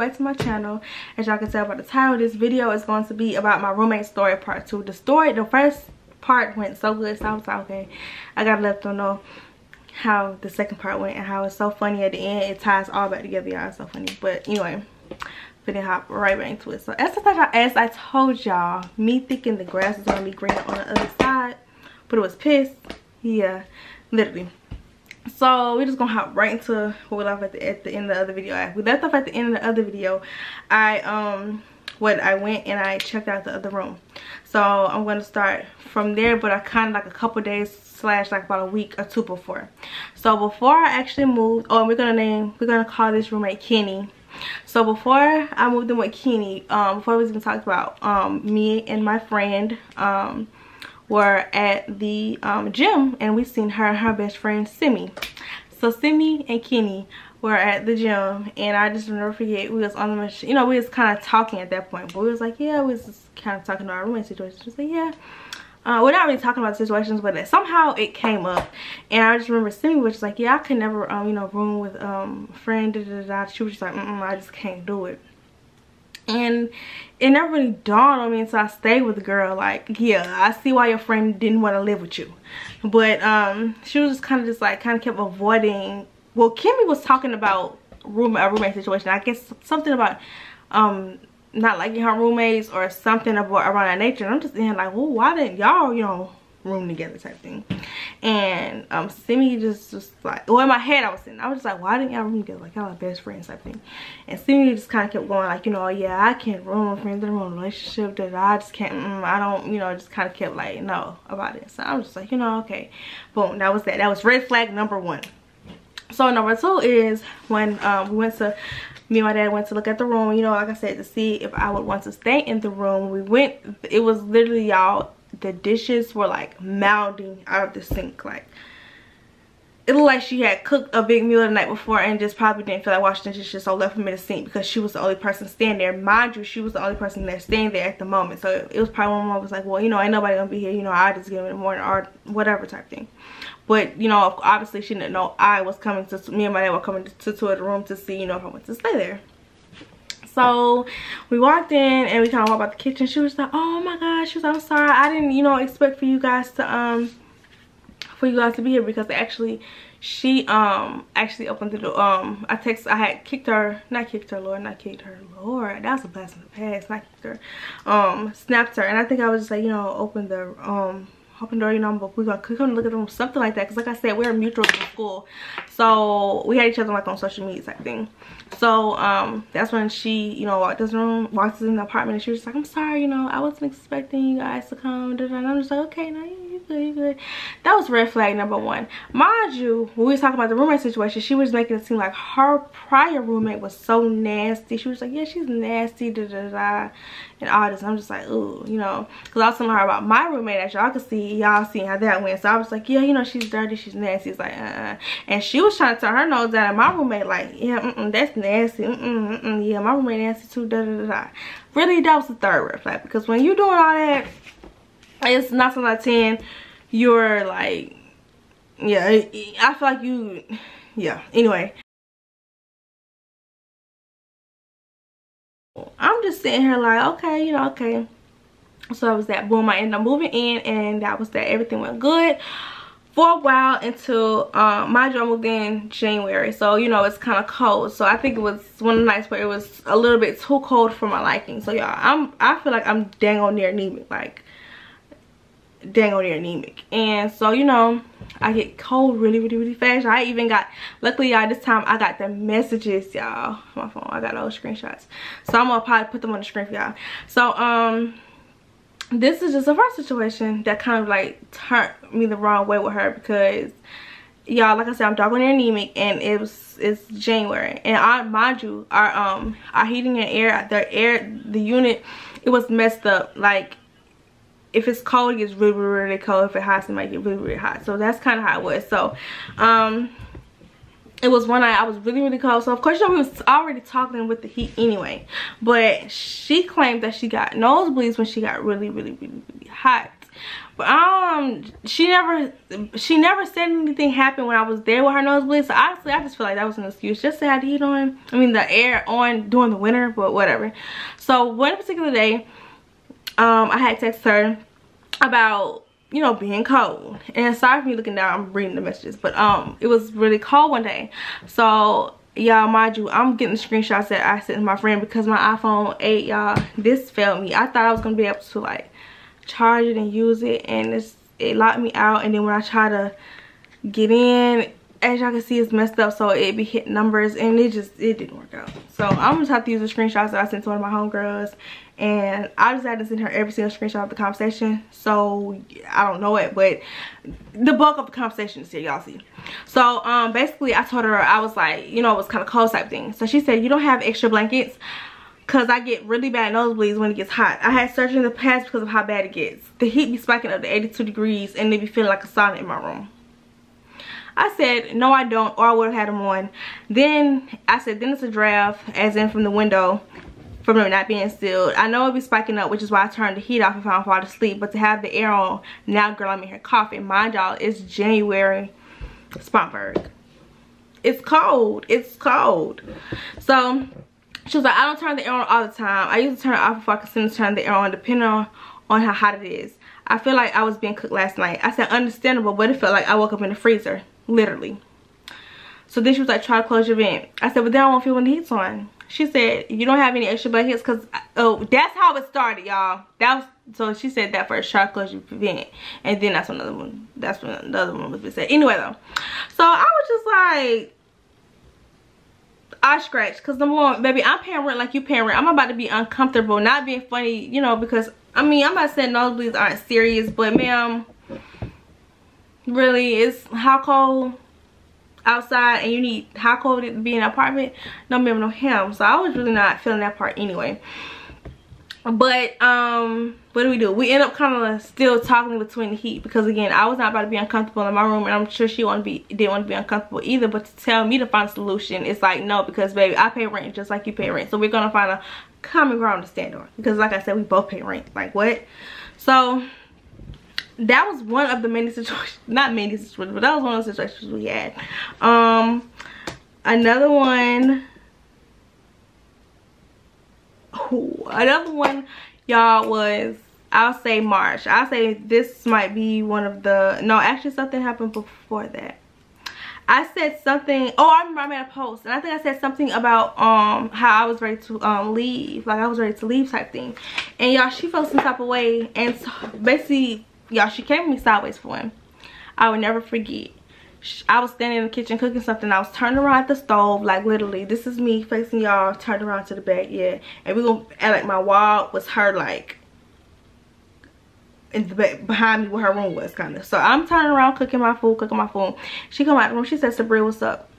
back to my channel. As y'all can tell by the title, this video is going to be about my roommate story part 2. The first part went so good, so I was like, okay, I gotta let them know how the second part went and how it's so funny at the end. It ties all back together, y'all. It's so funny. But anyway, finna hop right back into it. So as I told y'all, me thinking the grass was gonna be greener on the other side, but it was pissed. Yeah, literally. So we're just gonna hop right into what we left at the end of the other video. We left off at the end of the other video. I went and I checked out the other room. So I'm gonna start from there, but I kind of like a couple days / like about a week or two before. So before I actually moved, we're gonna call this roommate Kenny. So before I moved in with Kenny, before we even talked about, me and my friend were at the gym, and we seen her and her best friend Simi. So Simi and Kenny were at the gym, and I just never forget, we was on the machine. You know, we was kind of talking at that point, but we was like, yeah, we was just kind of talking about our roommate situation. Just like, yeah, we're not really talking about situations, but somehow it came up, and I just remember Simi was just like, yeah, I could never you know, room with friend, da da da. She was just like, I just can't do it. And it never really dawned on me until I stayed with the girl, like, yeah, I see why your friend didn't want to live with you. But she was just kind of kept avoiding. Well, Kimmy was talking about a roommate situation. I guess something about not liking her roommates or something around that nature. And I'm just in like, well, why didn't y'all, you know, room together type thing. And Simi just like, well, in my head I was just like, why didn't y'all room together, like y'all are best friends type thing. And Simi just kind of kept going like, you know, yeah, I can't room with friends, I don't want a relationship, that I just can't, I don't, you know, just kind of kept like, no about it. So I'm just like, you know, okay, boom, that was that was red flag number 1. So number 2 is when me and my dad went to look at the room, you know, like I said, to see if I would want to stay in the room. We went, it was literally, y'all, the dishes were like mounding out of the sink. Like, it looked like she had cooked a big meal the night before and just probably didn't feel like washing the dishes, so left them in the sink because she was the only person staying there. Mind you, she was the only person that's staying there at the moment. So it was probably when my mom was like, well, you know, ain't nobody gonna be here, you know, I'll just get them in the morning or whatever type thing. But, you know, obviously she didn't know I was coming to, me and my dad were coming to the room to see, you know, if I wanted to stay there. So we walked in and we kind of walked about the kitchen. She was like, oh my gosh, she was like, I'm sorry, I didn't, you know, expect for you guys to be here, because actually she actually opened the door. I had kicked her, not kicked her, Lord, that was a blessing in the past, not kicked her, snapped her. And I think I was just like, you know, open the door, you know, but we're gonna come look at them, something like that, because like I said, we're mutuals in school, so we had each other like on social media type thing. So that's when she, you know, walked in the apartment, and she was just like, I'm sorry, you know, I wasn't expecting you guys to come, and I'm just like, okay, no, you good. That was red flag number 1. Mind you, when we was talking about the roommate situation, she was making it seem like her prior roommate was so nasty. She was like, yeah, she's nasty, da da da, and all this. I'm just like, ooh, you know, because I was telling her about my roommate, as y'all can see, y'all seen how that went. So I was like, yeah, you know, she's dirty, she's nasty. It's like, and she was trying to turn her nose down at my roommate, like, yeah, that's nasty, yeah, my roommate nasty too, da da da da. Really, that was the 3rd red flag, because when you're doing all that, it's 9 times out of 10, you're like, yeah, I feel like you, yeah, anyway. I'm just sitting here like, okay, you know, okay. So that was that. Boom, I ended up moving in, and that was that. Everything went good for a while until mind you, I moved in January, so you know, it's kind of cold. So I think it was one of the nights where it was a little bit too cold for my liking. So y'all, I feel like I'm dang on near anemic, like dang on near anemic. And so, you know, I get cold really fast. I even got, luckily y'all, this time I got the messages, y'all, on my phone. I got those screenshots, so I'm gonna probably put them on the screen for y'all. So this is just the first situation that kind of like turned me the wrong way with her, because y'all, like I said, I'm dark on anemic, and it's January, and mind you, our heating and air, the unit, it was messed up. Like, if it's cold, it gets really cold. If it's hot, it might get really hot. So that's kind of how it was. So it was one night I was really cold, so of course, you know, we was already talking with the heat anyway, but she claimed that she got nosebleeds when she got really hot. But she never said anything happened when I was there with her nosebleed. So honestly, I just feel like that was an excuse just to have the heat on. I mean, the air on during the winter, but whatever. So one particular day, I had texted her about, you know, being cold. And sorry for me looking down, I'm reading the messages, but it was really cold one day. So y'all, mind you, I'm getting the screenshots that I sent to my friend because my iPhone 8, y'all, this failed me. I thought I was gonna be able to like charge it and use it, and it locked me out. And then when I try to get in, as y'all can see, it's messed up, so it be hitting numbers, and it didn't work out. So I'm just have to use the screenshots that I sent to one of my homegirls, and I just had to send her every single screenshot of the conversation. So I don't know it, but the bulk of the conversation is here, y'all see. So basically I told her, I was like, you know, it was kind of cold type thing. So she said, you don't have extra blankets? Because I get really bad nosebleeds when it gets hot. I had surgery in the past because of how bad it gets. The heat be spiking up to 82 degrees and they be feeling like a sauna in my room. I said, no I don't, or I would have had them on. Then I said, then it's a draft, as in from the window, from them not being sealed. I know it be spiking up, which is why I turned the heat off if I don't fall asleep. But to have the air on, now girl, I'm in here coughing. Mind y'all, it's January, Spartanburg. It's cold, it's cold. So she was like, I don't turn the air on all the time. I usually turn it off before I can turn the air on, depending on how hot it is. I feel like I was being cooked last night. I said, understandable, but it felt like I woke up in the freezer, literally. So then she was like, try to close your vent. I said, but then I won't feel when the heat's on. She said, you don't have any extra blankets? Because, oh, that's how it started, y'all. So she said that first, try to close your vent. And then that's when the other one was said. Anyway, though. So I was just like, I scratched, because number one, baby, I'm paying rent like you paying rent. I'm about to be uncomfortable, not being funny, you know, because I mean, I'm not saying nosebleeds aren't serious, but ma'am, really, it's how cold outside, and you need how cold it to be in an apartment. No ma'am, no him. So I was really not feeling that part anyway. But what do? We end up kind of still talking between the heat, because again, I was not about to be uncomfortable in my room, and I'm sure she didn't want to be uncomfortable either. But to tell me to find a solution, it's like, no, because baby, I pay rent just like you pay rent, so we're gonna find a common ground to stand on, because like I said, we both pay rent. Like what? So that was one of the many situations, not many situations, but that was one of the situations we had. Another one, y'all, was, I'll say March. I'll say this might be one of the, no, actually something happened before that. I said something, oh, I remember I made a post, and I think I said something about how I was ready to leave, like I was ready to leave type thing. And y'all, she felt some type of way, and so basically, y'all, she came to me sideways for him. I would never forget. I was standing in the kitchen cooking something. I was turned around at the stove, like literally, this is me facing y'all, turned around to the back, yeah. And we're gonna act like my wall was her, like in the back behind me where her room was, kind of. So I'm turning around cooking my food. She come out the room, she said, Sabria, what's up?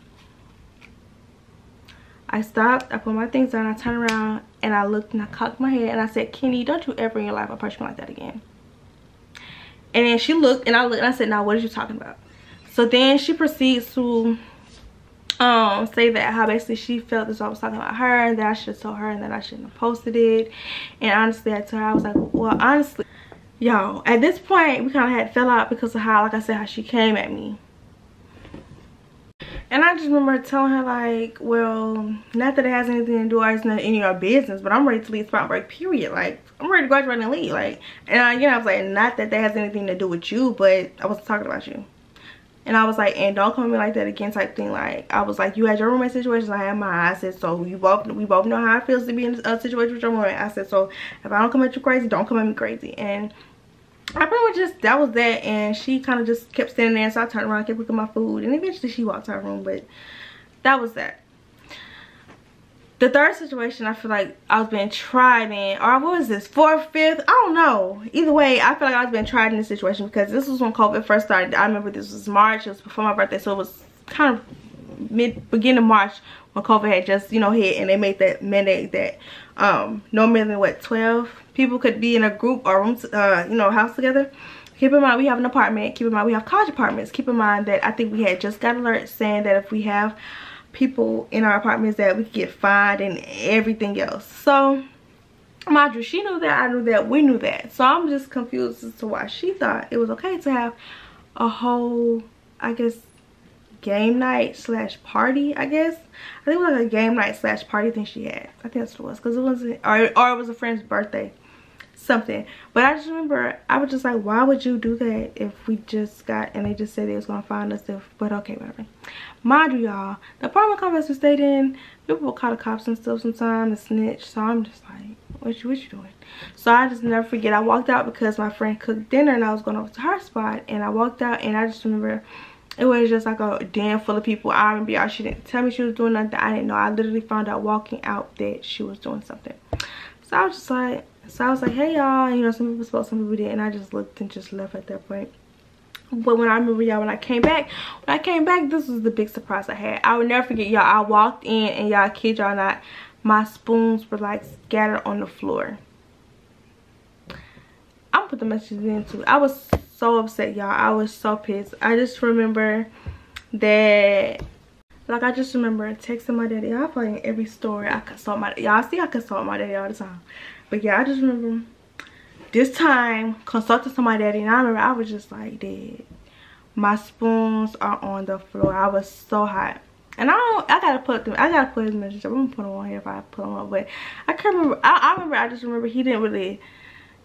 I stopped, I put my things down, I turned around and I looked and I cocked my head and I said, Kenny, don't you ever in your life approach me like that again. And then she looked and I looked and I said, now what are you talking about? So then she proceeds to say that how basically she felt as though I was talking about her, and that I should have told her, and that I shouldn't have posted it. And honestly, I told her, I was like, well, honestly, y'all, at this point we kind of had fell out because of how, like I said, how she came at me. And I just remember telling her, like, well, not that it has anything to do with any of your business, but I'm ready to leave Spartanburg, period. Like, I'm ready to graduate and leave. Like, and again, I was like, not that has anything to do with you, but I wasn't talking about you. And I was like, and don't come at me like that again type thing. Like, I was like, you had your roommate situation, I had mine. I said, so we both know how it feels to be in a situation with your roommate. I said, so if I don't come at you crazy, don't come at me crazy. And I pretty much just, that was that. And she kind of just kept standing there, so I turned around, kept cooking my food, and eventually she walked to her room. But that was that. The third situation, I feel like I was being tried in, or what was this, fourth, fifth, I don't know. Either way, I feel like I was being tried in this situation, because this was when COVID first started. I remember this was March, it was before my birthday, so it was kind of beginning of March when COVID had just, you know, hit, and they made that mandate that no more than what, 12 people could be in a group or room, you know, house together. Keep in mind we have an apartment. Keep in mind we have college apartments. Keep in mind that I think we had just got alert saying that if we have people in our apartments that we could get fined and everything else. So mind you, she knew that, I knew that, we knew that. So I'm just confused as to why she thought it was okay to have a whole, I guess, game night slash party. I guess I think it was like a game night slash party thing she had. I think that's what it was, because it wasn't, or it was a friend's birthday, something. But I just remember I was just like, why would you do that if we just got, and they just said they was gonna find us if, but okay, whatever. Mind you, y'all, the apartment complex we stayed in, people will call the cops and stuff sometimes and snitch. So I'm just like, what you doing? So I just never forget, I walked out because my friend cooked dinner and I was going over to her spot, and I walked out and I just remember it was just like a den full of people. I remember y'all, she didn't tell me she was doing nothing. I didn't know. I literally found out walking out that she was doing something. So I was just like, hey y'all, you know, some people spoke, some people did, and I just looked and just left at that point. But when I remember, y'all, when I came back, this was the big surprise I had. I would never forget, y'all, I walked in and y'all, kid y'all not, my spoons were like scattered on the floor. I'm gonna put the messages in too. I was so upset, y'all. I was so pissed. I just remember that, like, I just remember texting my daddy. I feel like in every story I consult my, y'all see I consult my daddy all the time. But yeah, I just remember this time consulting to my daddy, and I remember I was just like, Dad, my spoons are on the floor. I was so hot. And I gotta put his message up. I'm gonna put them on here if I put them up. But I can't remember. I just remember he didn't really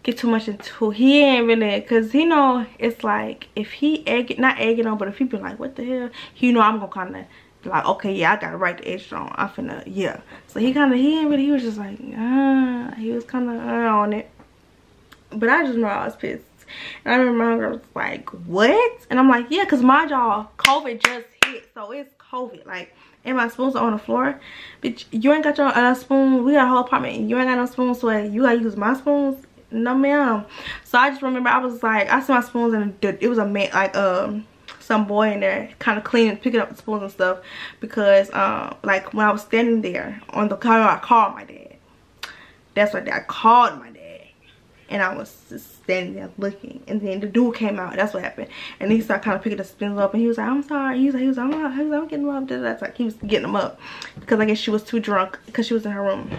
get too much into, he ain't really, cause he know it's like if he not egging on, but if he be like, what the hell, he know I'm gonna kind of like, okay, yeah, I gotta write the extra on, I'm finna, yeah. So he ain't really, he was just like, he was kind of on it. But I just know I was pissed. And I remember I was like, what? And I'm like, yeah, cause my y'all, COVID just hit, so it's COVID, like, and my spoons are on the floor. Bitch, you ain't got your spoon. We got a whole apartment and you ain't got no spoons, so you gotta use my spoons? No ma'am. So I just remember I was like, I saw my spoons and it was a man, like some boy in there kind of cleaning, picking up the spoons and stuff, because like when I was standing there on the car, I called my dad. That's what I called my dad, and I was just standing there looking, and then the dude came out. That's what happened, and he started kind of picking the spoons up, and he was like, I'm sorry. He was like, I'm getting them up. That's like he was getting them up because I guess she was too drunk because she was in her room.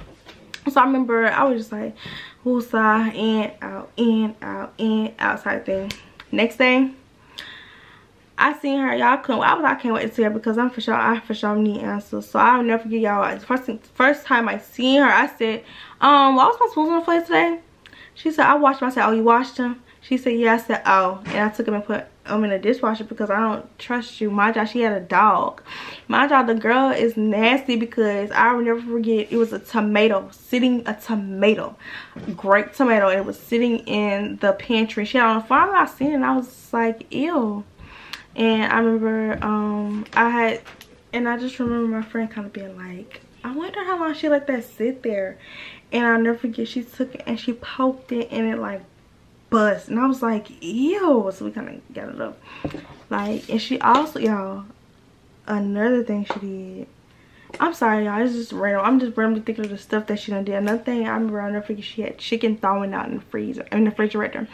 So I remember I was just like, woosah, in, out type thing. Next day, I seen her. Y'all couldn't, I can't wait to see her because I for sure need answers. So I'll never forget, y'all. First time I seen her, I said, why was my spoons on the plate today? She said, I washed them. I said, oh, you washed them? She said, yeah. I said, oh. And I took them and put them in the dishwasher because I don't trust you. My job, she had a dog. My job, the girl is nasty because I will never forget, it was a tomato, grape tomato, and it was sitting in the pantry. She had on the farm. I seen it and I was like, ew. And I remember, I just remember my friend kind of being like, I wonder how long she let that sit there. And I'll never forget, she took it and she poked it and it like bust, and I was like, ew. So we kind of got it up, like. And she also, y'all, another thing she did, I'm sorry y'all, it's just random, I'm just randomly thinking of the stuff that she done did. Another thing I remember, I'll never forget, she had chicken thawing out in the freezer, in the refrigerator,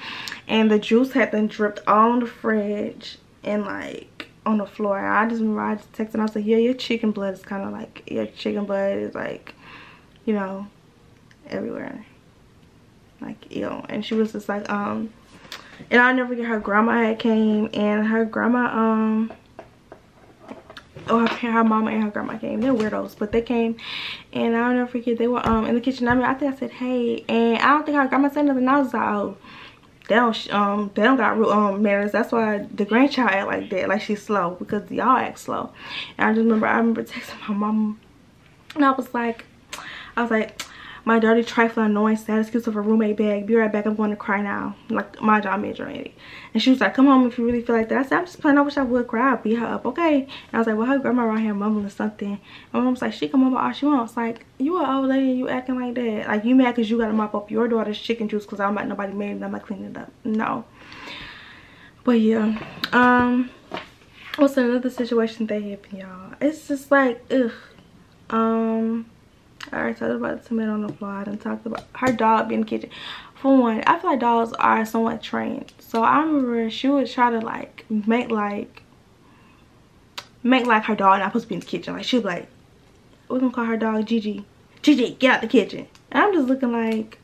and the juice had been dripped all on the fridge and like on the floor. And I just remember I just texted and I was like, yeah, your chicken blood is kind of like, your chicken blood is like, you know, everywhere, like, ew. And she was just like, and I'll never forget, her grandma had came, and her grandma, her mama and her grandma came. They're weirdos, but they came, and I'll never forget, they were in the kitchen. I mean, I think I said, hey, and I don't think her grandma said nothing. I was like, oh, they don't got real manners. That's why the grandchild act like that, like she's slow, because y'all act slow. And I remember texting my mom, and I was like, my dirty, trifling, annoying, sad excuse of a roommate bag. Be right back. I'm going to cry now. Like, my job made dramatic. And she was like, come home if you really feel like that. I said, I'm just playing. I wish I would cry. I'll beat her up. Okay. And I was like, well, her grandma around here mumbling something. And my mom was like, she can mumble all she wants. Like, you an old lady and you acting like that. Like, you mad because you got to mop up your daughter's chicken juice because I'm not nobody made and I'm not cleaning it up. No. But yeah. What's another situation that happened, y'all? It's just like, ugh. I already talked about the tomato on the floor. I done talked about her dog being in the kitchen. For one, I feel like dogs are somewhat trained. So I remember she would try to like make like her dog not supposed to be in the kitchen. Like, she'd be like, we're gonna call her dog Gigi. Gigi, get out the kitchen. And I'm just looking like,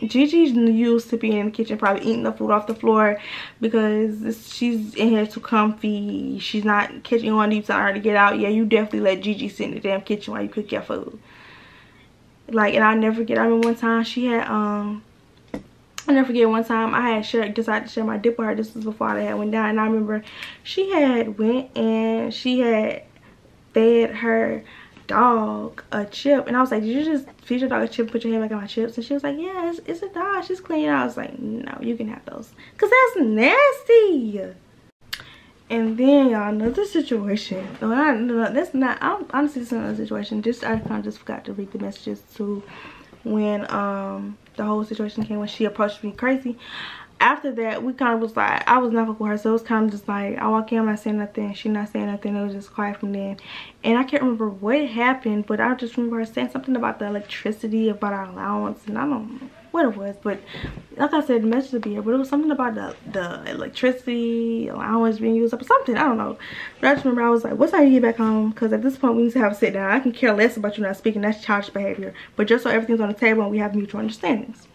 Gigi's used to being in the kitchen, probably eating the food off the floor because she's in here too comfy. She's not catching on to telling her to get out. Yeah, you definitely let Gigi sit in the damn kitchen while you cook your food. Like, and I never forget, I remember one time she had I never forget one time I had decided to share my dip with her. This was before I had went down, and I remember she had went and she had fed her dog a chip, and I was like, did you just feed your dog a chip and put your hand back in my chips? And she was like, yeah, it's a dog, she's clean. I was like, no, you can have those because that's nasty. And then y'all, another situation. No, that's not, honestly, it's another situation. I kind of just forgot to read the messages to when the whole situation came, when she approached me crazy. After that, we kind of was like, I was not fucking with her, so it was kind of just like, I walk in, I'm not saying nothing, she not saying nothing. It was just quiet from then. And I can't remember what happened, but I just remember her saying something about the electricity, about our allowance, and I don't know what it was, but like I said, the message would be here, but it was something about the electricity allowance being used up or something, I don't know. But I just remember I was like, what time you get back home? Because at this point we need to have a sit down. I can care less about you not speaking, that's childish behavior, but just so everything's on the table and we have mutual understandings.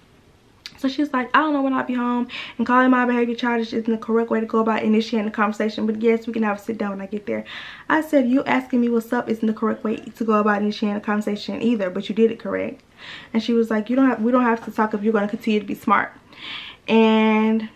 So she's like, I don't know when I'll be home, and calling my behavior childish isn't the correct way to go about initiating the conversation, but yes, we can have a sit down when I get there. I said, you asking me what's up isn't the correct way to go about initiating a conversation either, but you did it correct. And she was like, we don't have to talk if you're going to continue to be smart. And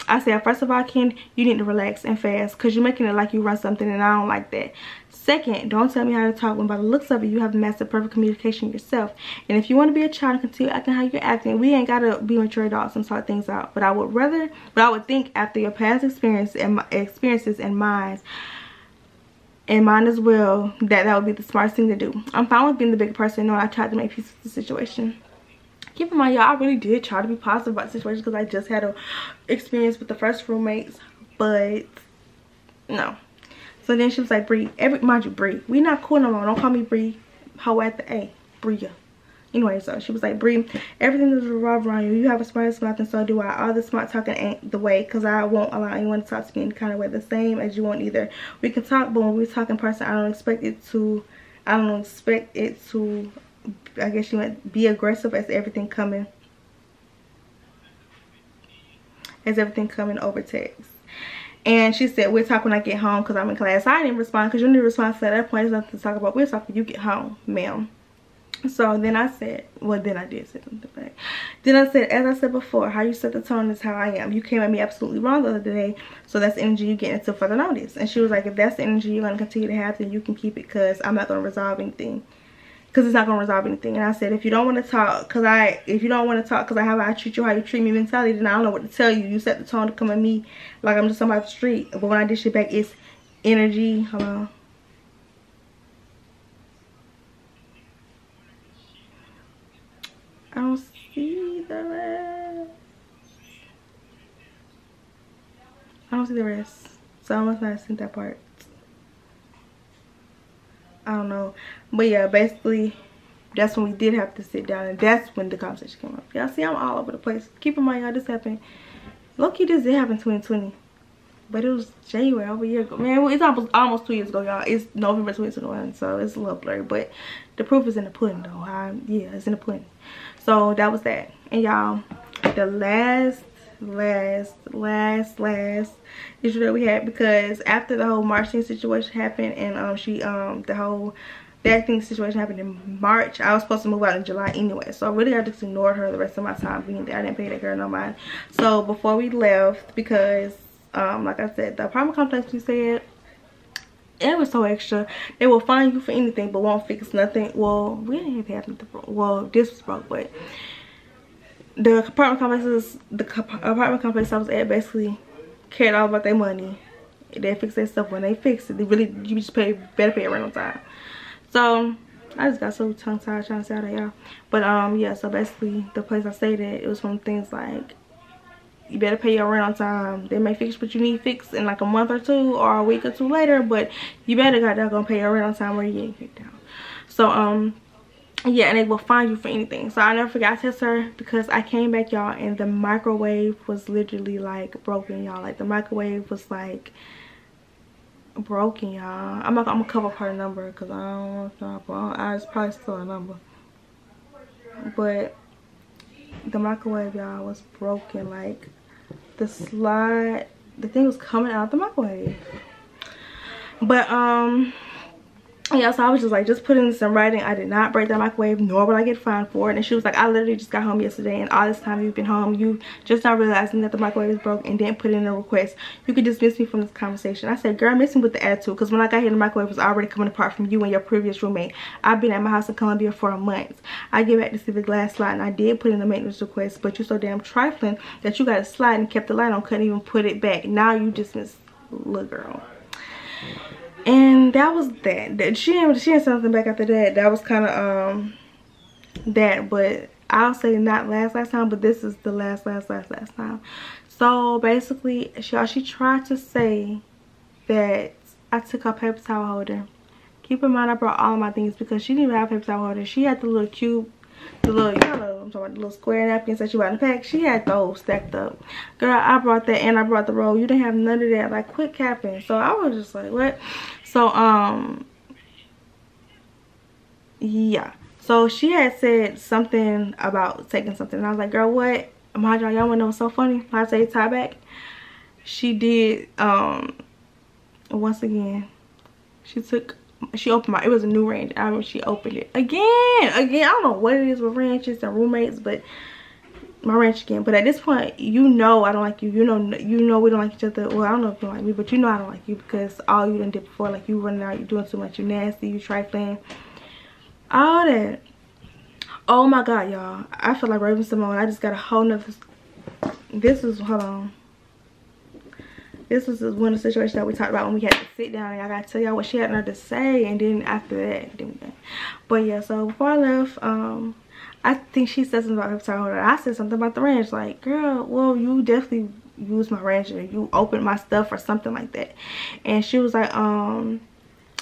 I said, first of all, Ken, you need to relax and fast because you're making it like you run something, and I don't like that. Second, don't tell me how to talk when by the looks of it, you have mastered perfect communication yourself. And if you want to be a child and continue acting how you're acting, we ain't got to be mature adults and sort things out. But I would think after your past experiences and mine as well, that would be the smartest thing to do. I'm fine with being the bigger person. No, I tried to make peace with the situation. Keep in mind, y'all, I really did try to be positive about the situation because I just had an experience with the first roommates, but no. So then she was like, Bree, mind you, Bree, we not cool no more. Don't call me Bree, hoe at the A, Bria. Anyway, so she was like, Bree, everything is revolved around you. You have a smart mouth, and so do I. All the smart talking ain't the way, because I won't allow anyone to talk to me in any kind of way the same as you won't either. We can talk, but when we talk in person, I don't expect it to, I guess she went, be aggressive as everything coming over text. And she said, we'll talk when I get home because I'm in class. I didn't respond because you need to respond to that point. There's nothing to talk about. We'll talk when you get home, ma'am. So then I said, well, then I did say something back. Then I said, as I said before, how you set the tone is how I am. You came at me absolutely wrong the other day, so that's the energy you get until further notice. And she was like, if that's the energy you're going to continue to have, then you can keep it because I'm not going to resolve anything. Because it's not going to resolve anything. And I said, if you don't want to talk because I have I treat you how you treat me mentality, then I don't know what to tell you. You set the tone to come at me like I'm just somebody off the street. But when I dish it back, it's energy. Hold on. I don't see the rest. I don't see the rest. So I must not have seen that part. I don't know. But yeah, basically, that's when we did have to sit down, and that's when the conversation came up. Y'all see, I'm all over the place. Keep in mind, y'all, this happened. Low-key, this did happen in 2020. But it was January, over a year ago. Man, it's almost 2 years ago, y'all. It's November 2021, so it's a little blurry. But the proof is in the pudding, though. Yeah, it's in the pudding. So that was that. And y'all, the last issue that we had, because after the whole Marcine situation happened, and that thing situation happened in March, I was supposed to move out in July anyway, so I really had just ignored her the rest of my time being there. I didn't pay that girl no mind. So before we left, because like I said, the apartment complex, we said it was so extra. They will fine you for anything but won't fix nothing. Well, we didn't even have nothing broke. Well, this was broke, but the apartment complex I was at basically cared all about their money. They fix their stuff when they fix it. You just better pay it right on time. So I just got so tongue tied trying to say that, y'all. But yeah, so basically the place I stayed at, it was from things like, you better pay your rent on time. They may fix what you need fixed in like a month or two or a week or two later, but you better gonna pay your rent on time or you getting kicked out. So yeah, and they will fine you for anything. So I never forgot to test her, because I came back, y'all, and the microwave was literally like broken, y'all. Like the microwave was like broken, y'all. I'm gonna cover up her number because I don't want to. It's probably still a number, but the microwave, y'all, was broken. Like the slide, the thing was coming out the microwave. But yeah, so I was just like, just put in some writing. I did not break that microwave, nor will I get fined for it. And she was like, I literally just got home yesterday, and all this time you've been home, you just not realizing that the microwave is broke and didn't put in a request. You could dismiss me from this conversation. I said, girl, miss me with the attitude, because when I got here, the microwave was already coming apart from you and your previous roommate. I've been at my house in Columbia for a month. I get back to see the glass slide, and I did put in a maintenance request, but you're so damn trifling that you got a slide and kept the light on, couldn't even put it back. Now you dismiss little girl. And that was that. She didn't say something back after that. That was kind of that, but I'll say not last time, but this is the last time. So basically, she tried to say that I took her paper towel holder. Keep in mind, I brought all of my things because she didn't even have a paper towel holder. She had the little cube, the little, you know, I'm talking about the little square napkins that you bought in the pack. She had those stacked up. Girl, I brought that, and I brought the roll. You didn't have none of that. Like, quit capping. So I was just like, what? So yeah. So she had said something about taking something, and I was like, girl, what? Mind y'all, wanna know what's so funny? When I say tie back, she did once again, she opened my, it was a new range. I remember she opened it again. I don't know what it is with ranches and roommates, but my ranch again. But at this point, you know I don't like you. You know we don't like each other. Well, I don't know if you don't like me, but you know I don't like you because all you done did before, like you running out, you doing too much, you nasty, you trifling, all that. Oh my god, y'all, I feel like Raven Simone. I just got a whole nother, this is, hold on, this was one of the situations that we talked about when we had to sit down, and I gotta tell y'all what she had to say, and then after that, but yeah. So before I left, I think she said something about her towel holder. I said something about the ranch. Like, girl, well, you definitely used my ranch, or you opened my stuff or something like that. And she was like,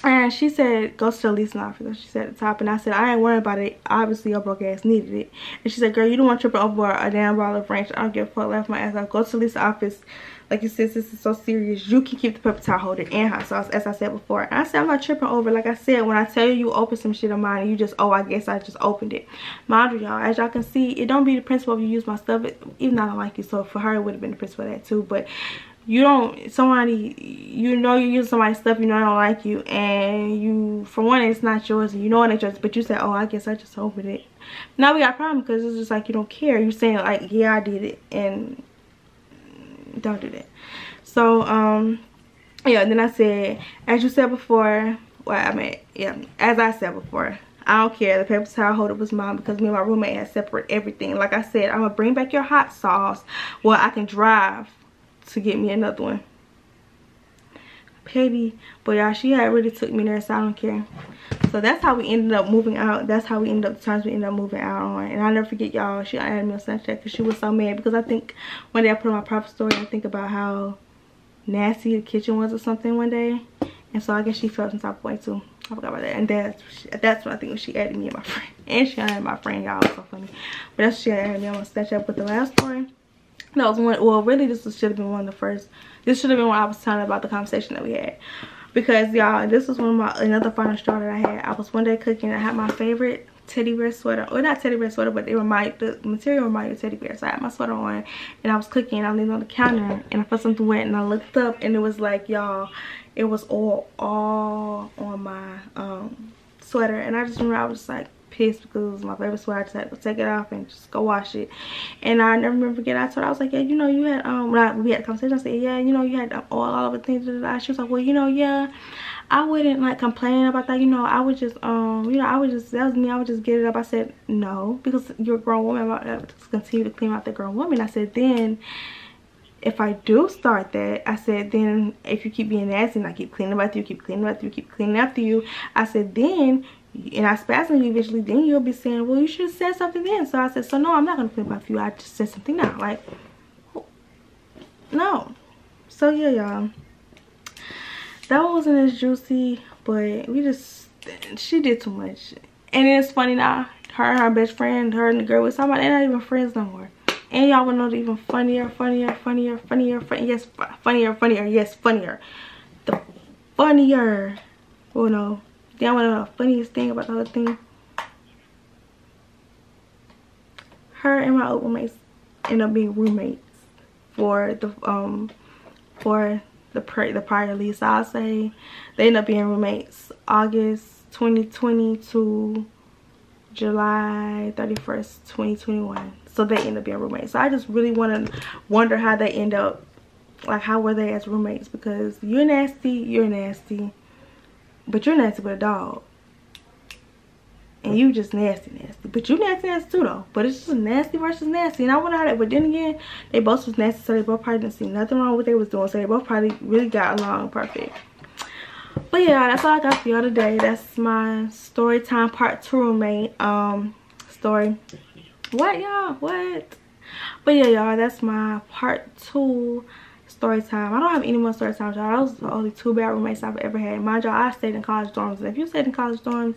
and she said, go to the leasing office. She said at the top, and I said, I ain't worried about it. Obviously, your broke ass needed it. And she said, girl, you don't want to trip over a damn bottle of ranch. I don't give a fuck. Left my ass out. Go to the leasing office. Like you said, this is so serious. You can keep the paper towel holder and hot sauce, as I said before. And I said, I'm not tripping over. Like I said, when I tell you open some shit of mine, and you just, oh, I guess I just opened it. Mind you, y'all, as y'all can see, it don't be the principle of you use my stuff. Even though I don't like you, so for her, it would have been the principle of that too. But you don't, somebody, you know you use somebody's stuff, you know I don't like you, and you, for one, it's not yours, and you know it ain't yours, but you say, oh, I guess I just opened it. Now we got a problem because it's just like you don't care. You're saying like, yeah, I did it, and don't do that. So yeah, then I said, as you said before, well, I mean, yeah, as I said before, I don't care. The paper towel holder was mine because me and my roommate had separate everything. Like I said, I'm gonna bring back your hot sauce. Well, I can drive to get me another one. Petty, but y'all, she had really took me there, so I don't care. So that's how we ended up moving out. That's how we ended up, the times we ended up moving out on. And I'll never forget, y'all, she added me on Snapchat because she was so mad, because I think one day I put on my private story, I think about how nasty the kitchen was or something one day, and so I guess she felt some type of way too. I forgot about that. And that's what I think when she added me and my friend, and she added my friend, y'all. It was so funny. But that's what she added me on Snapchat. But the last story, that was one, well, really this should have been one of the first, this should have been when I was telling about the conversation that we had, because y'all, this was one of my, another final straw that I had. I was one day cooking, I had my favorite teddy bear sweater, or not teddy bear sweater, but the material reminded teddy bear. So I had my sweater on, and I was cooking, and I leaned on the counter, and I felt something wet, and I looked up, and it was like, y'all, it was all on my sweater. And I just remember I was just like pissed because it was my favorite sweater. I just had to take it off and just go wash it. And I never remember forgetting, I told her, I was like, yeah, you know, you had when we had a conversation, I said, yeah, you know, you had all of the things. She was like, well, you know, yeah, I wouldn't like complain about that, you know, I would just you know, I would just, that was me, I would just get it up. I said, no, because you're a grown woman, I'm about to continue to clean out the grown woman. I said, then if I do start that, I said, then if you keep being nasty and I keep cleaning after you, keep cleaning after you, keep cleaning after you, I said, then, and I spasm you eventually, then you'll be saying, well, you should have said something then. So I said, so no, I'm not going to clean after you, I just said something now. Like, no. So yeah, y'all, that one wasn't as juicy, but we just, she did too much. And it's funny now, her and her best friend, her and the girl was talking about, they're not even friends no more. And y'all wanna know the even funnier. Yes, funnier. The funnier. Oh no. Y'all wanna know the funniest thing about the whole thing? her and my old roommates end up being roommates for the prior lease. So I'll say they end up being roommates August 2020 to July 31st 2021. So they end up being roommates. So I just really wonder how they end up, like how were they as roommates, because you're nasty, but you're nasty with a dog. And you just nasty. But you nasty too though. But it's just nasty versus nasty. And I wonder how that, but then again, they both was nasty, so they both probably didn't see nothing wrong with what they was doing. So they both probably really got along perfect. But yeah, that's all I got for y'all today. That's my story time part 2 roommate story. What y'all? What? But yeah, y'all, that's my part 2 story time. I don't have any more story times, y'all. Those are the only 2 bad roommates I've ever had. Mind y'all, I stayed in college dorms. And if you stayed in college dorms,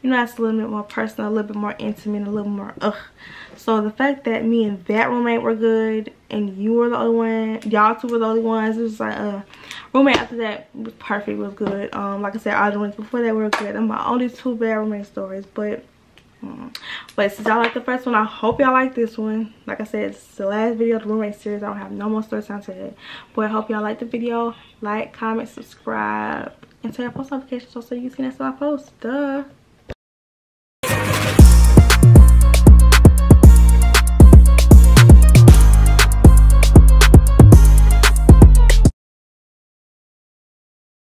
you know that's a little bit more personal, a little bit more intimate, a little more So the fact that me and that roommate were good and you were the only one, y'all 2 were the only ones, it was like roommate after that was perfect, was good. Like I said, all the ones before that were good. I'm my only 2 bad roommate stories, but since y'all like the first one, I hope y'all like this one. Like I said, it's the last video of the roommate series. I don't have no more story time today, but I hope y'all like the video. Like, comment, subscribe, and turn your post notifications so you can see next time I post. Duh.